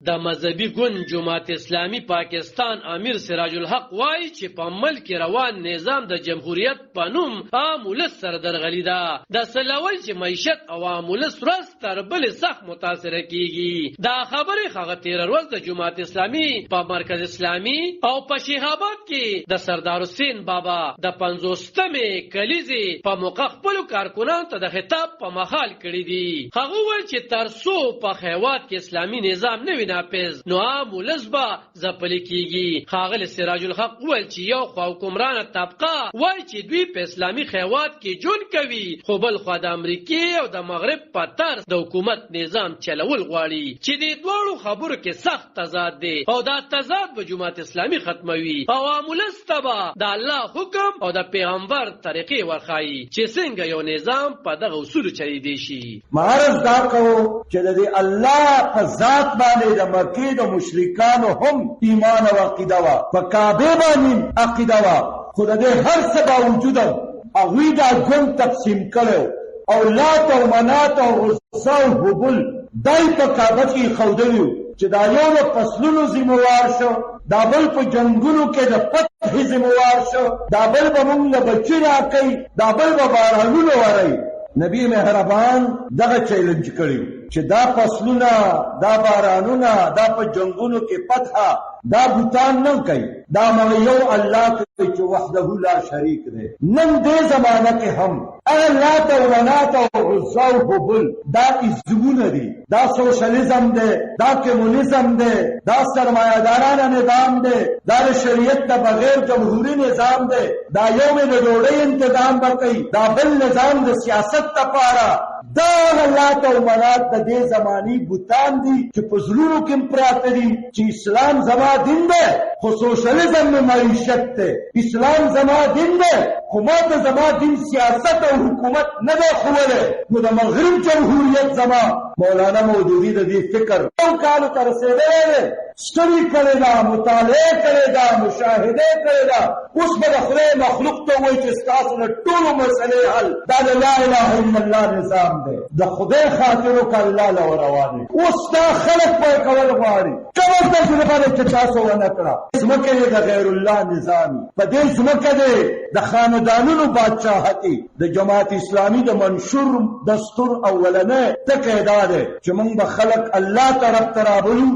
د مذهبي ګوند جماعت اسلامي پاکستان امیر سراج الحق وایي چې په ملک روان نظام د جمهوریت په نوم عام ولس سره درغلي ده. د سلوي چې معیشت او عام ولس ورځ تر بلې سخت متاثره کیږي. دا خبرې هغه تېره ورځ د جماعت اسلامي په مرکز اسلامي او په شیخ آباد کې د سردار حسین بابا د 50مې کلیزې په موقع خپلو کارکونانو ته د خطاب په مخال کړي دي. هغه وویل چې تر څو په هېواد کې اسلامي نظام نه وي ناپیز نو عام ولس به ځپلې کیږي. ښاغلي سراج الحق وویل چې یو خوا حکمرانه طبقه وایي چې دوی په اسلامي هېواد کې ژوند کوي، خو بل خوا د امریکې او د مغرب په طرز د حکومت نظام چلول غواړي چې د دواړو خبرو کې سخت تضاد دی او دا تضاد به جماعت اسلامي ختموي او عام ولس ته به د الله حکم او د پیغمبر طریقې ورښایي چې څنګه یو نظام په دغه اصولو چلیدی شي. معرض دا کوو چې د الله په ذات باندې د مکې د مشرکانو هم ایمان او عقیده وه، په کعبې باندې عقیده وه، خو د دې هر څه باوجود هغوی دا ګوند تقسیم کړی او لات او منات او عزا او هبل دای په کعبه کې ایښودلي وو چې دا یو د فصلونو ذمهوار شو، دا بل په جنګونو کې د فتح ذمهوار شو، دا بل به موږ له بچي راکوي، دا بل به بارانونه وروي. نبی مهربان دغه چیلنج کړی چې دا فصلونه، دا بارانونه، دا په جنگونو کې فتحه، دا بوتان نه کوي، دا مغه یو الله کوي چې وحده لا شریک دی. نن دې زمانه کې هم لات او منات او عزا او هبل دا ازمونه دي، دا سوشلیزم دی، دا کمونیزم دی، دا سرمایه‌دارانه نظام دی، دا شریعت د بغیر جمهوری نظام دی، دا یو مې د ډوډۍ انتظام وکړي، دا بل نظام د سیاست لپاره. دا لات او منات د دې زمانی بوتان دي چې په زړونو کې پراته دي چې اسلام زما دین دی خو سوشلیزم معیشت دی، اسلام زما دین دی خو ما ته زما دین سیاست او حکومت نه دی ښوولی. نو د مغرب جمهوریت زما مولانا مودودي د دې فکر یو کالو ته رسېدلی دی، ستړي کړې ده، مطالعه کړې ده، مشاهده کړې ده. اوس به د خدای مخلوق ته وایي چې ستاسو د ټولو مسلې حل دا د لا اله الا الله نظام دی، د خدای خاطرو که الله له وروا دی. اوس دا خلک پوه کول غواړي کومه تجربه ده چې تاسو ونه کړه. ځمکه یې د غیر الله نظامي، په دې ځمکه دی د خاندانونو بادشاهتي. د جماعت اسلامي د منشور دستور اولنی ټکی دا دی چې موږ به خلک الله طرف ته رابولو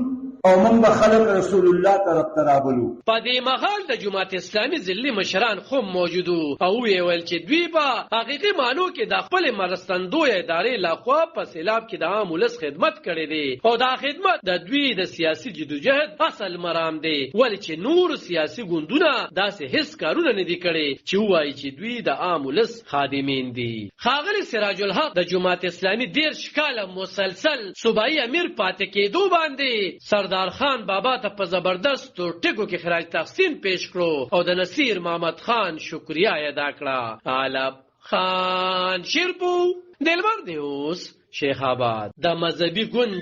او موږ به خلک رسول الله طرف ته رابولو. په دې مهال د جماعت اسلامي ځلي مشران خو موجود او ویل چې دوی به حقیقي معنو کې د خپل مرستندوی ادارې لخوا په سیلاب کې د عام ولس خدمت کړي دي او دا خدمت د دوی د سیاسي جدوجہد اصل مرام دی، ولې چې نور سیاسي ګوندونه داسې هیڅ کارونه نه دي کړي چې وایي چې دوی د عام ولس خادمین دي. ښاغلي سراج الحق د جماعت اسلامي 10 کاله مسلسل صوبایي امیر پاتې کېدو باندې سردار خان بابا ته په زبردست ټکو کې خراج تحسین پیش کړو او د نصیر محمد خان شکریا ادا کړه. علب خان شیرپو دلبر دیوس شیخ آباد د مذهبي ګوند